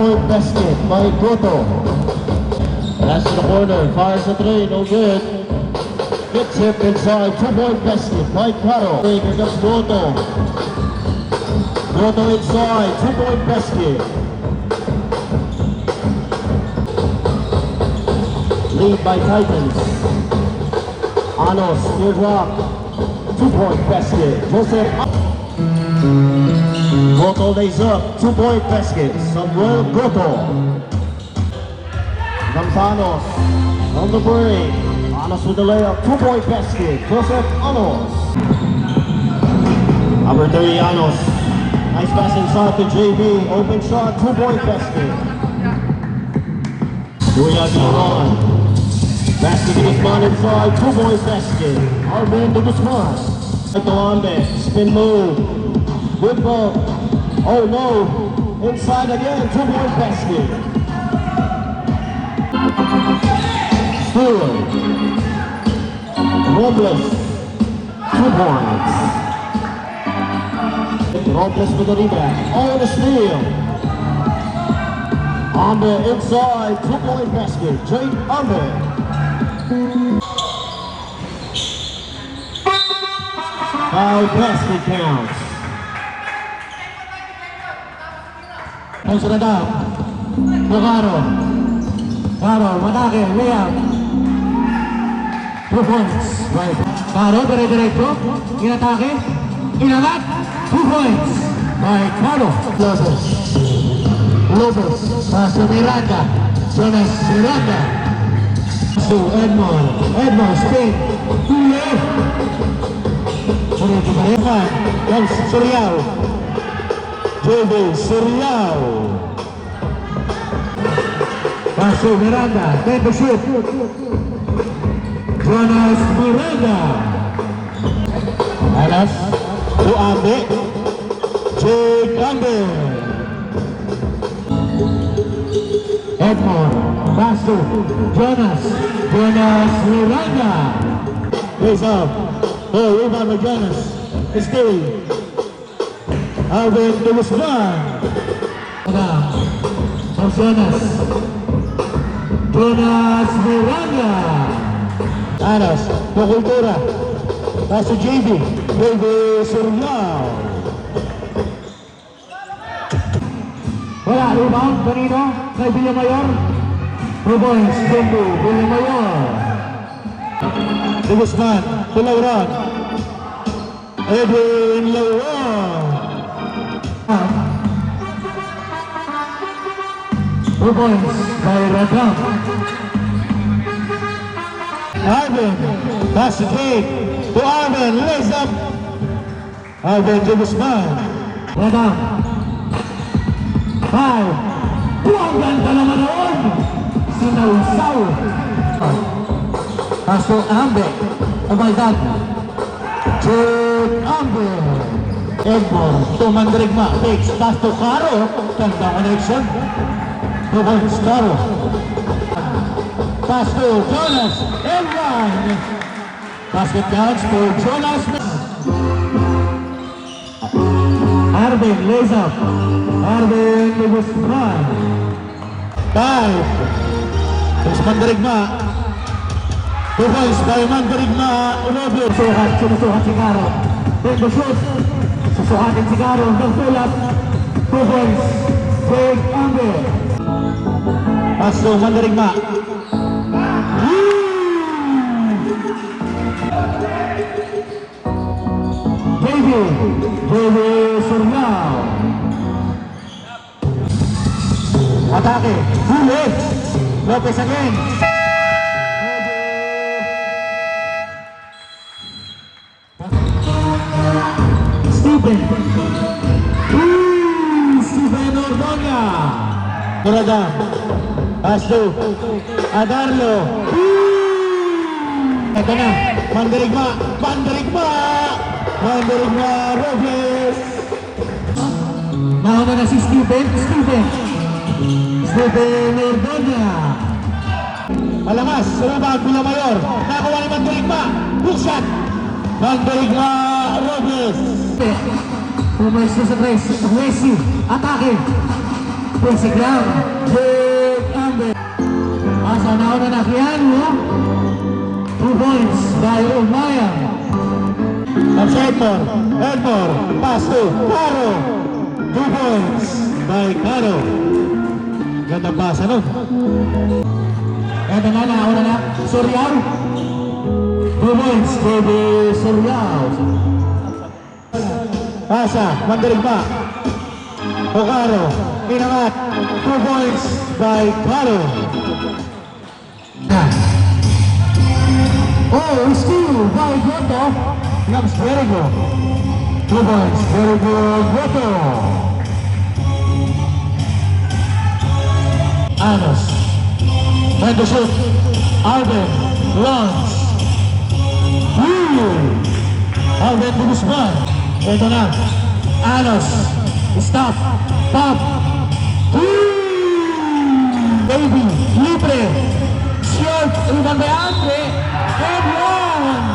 2-point basket by Goto. Pass to the corner, fires a three, no good. Gets hit inside, 2-point basket by Caro. Here comes Goto. Goto inside, 2-point basket. Lead by Titans. Anos, teardrop, 2-point basket. Joseph Goto lays up, 2-point basket. Samuel Goto. Anos on the break. Anos with the layup, 2-point basket. Joseph Anos. Number 3, Anos. Nice pass inside to JB. Open shot, 2-point basket. Kuya Guzman. Basket to Guzman inside, 2-point basket. Arvin to Guzman. Ito Ambe, spin move. Good ball. Oh no. Inside again, 2-point basket. Steal. Robles. 2 points. Robles with the rebound. Oh, the steal. Ambe inside, 2-point basket. Jake Ambe. Foul basket counts. Considerado. Caro. Caro, matake, layup. 2 points. Right. Caro, dire-diretso. Inatake. Inangat. 2 points. By Caro. Lopez. Pass to Miranda. Jonas Miranda. To Edmond. Edmond, spin. Huli. Yan, Suriao. JB Suriao. Pass to Miranda. Take the shoot. Jonas Miranda. Anas to Ambe. Jake Ambe. Edmond. Pass to Jonas. Jonas Miranda. Face up. Oh, rebound by Jonas. Still. Alvin to Guzman. From Jonas. Jonas Miranda. Anas, Pakultura. Pass to JB. JB Suriao. Wala, rebound. Kanino? Kay Villamayor. 2 points. Jumbo, Villamayor. To Guzman. To Lauran. Edwin Lauran. 2 points by Radam. Arvin, pass to Jake, to Arvin, lays up. Arvin to Guzman. Radam. 5. Ang ganda naman noon. Sinausaw. Pass to Ambe. Oh my God. Jake Ambe. Edmond to Mandrigma. Takes pass to Caro. Ganda connection. 2 points, Caro. Pass to Jonas. Everyone. Basket counts to Jonas. Arvin lays up. Arvin to Guzman. 5. It's Mandrigma. 2 points by Mandrigma. Sinusukat si Caro. Take the shoot. Susukatin si Caro. Hanggang pull up. 2 points. Jake Ambe. Pass to Mandrigma. JB Suriao. Atake. Huli. Lopez again. Stephen. Stephen Ordonia. Murada. Pass to Adarlo. Ito na. Mandrigma. Mandrigma. Mandrigma Robles. Nauna na si Stephen. Stephen Ordonia. Malamas. Rebound Villamayor. Nakuha ni Mandrigma. Hook shot. Mandrigma Robles. Pumayos na sa tres. Messi. Atake. Instagram, Jake Amber. Asa na ako na nakiyan mo? 2 points by Umayang. That's Edmore, pass to Caro. 2 points by Caro. Ganda pasa nun. Eto na, nauna na. Suryaw. 2 points, baby Suryaw. Pasa, mandalig pa. O Caro, inangat. 2 points by Caro. Oh, steal by Goto. Comes very good. 2 points, very good, Goto. Anos. Trying to shoot. Alvin. Launch. Alvin to Guzman. Ito na. Anos. Stop. Pop. Baby. Libre. Short. Rebound by Andre. And one.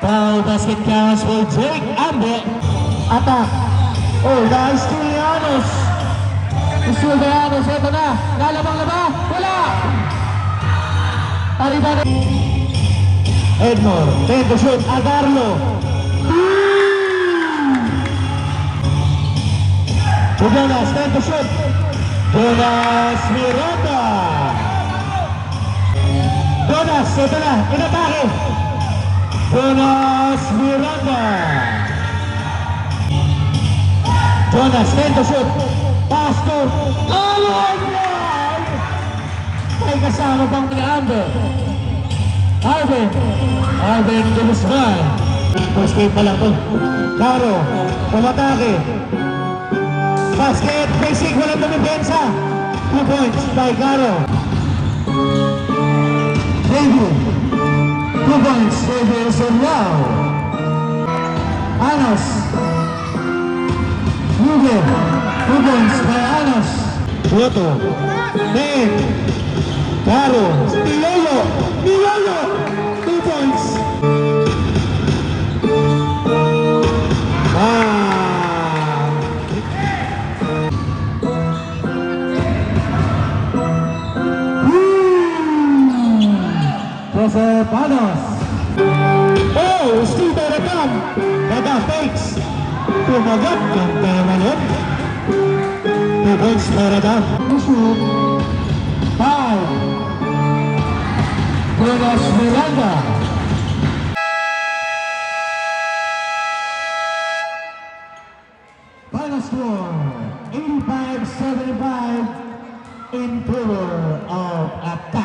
Foul basket counts for Jake Amber. Attack. Oh, nice to Anos. Isul by Anos. Ito na. Nalabang-laba. Wala. Arriba. Edmore. Then to shoot. Agarlo. Jonas. Then to shoot. Jonas Miranda. Jonas. Ito na. Inatake. Jonas Miranda. Jonas. Then to shoot. Pass to Alon! May kasama pang Amber. Alvin de Guzman. First game pa lang to. Caro, pumatake. Basket, basic, walang tumipensa. 2 points by Caro. David. 2 points, David Suryaw. Anos. Ruge. 2 points by Anos. Soto. Nate. Caro. Nilolo. 2 points. Joseph Anos. Oh, Steve Erekam. Daga fakes. Pumagat. Ganda naman yun. 2 points para daw. Shoot. 5. Jonas Miranda. Final score, 85-75 in favor of Attack.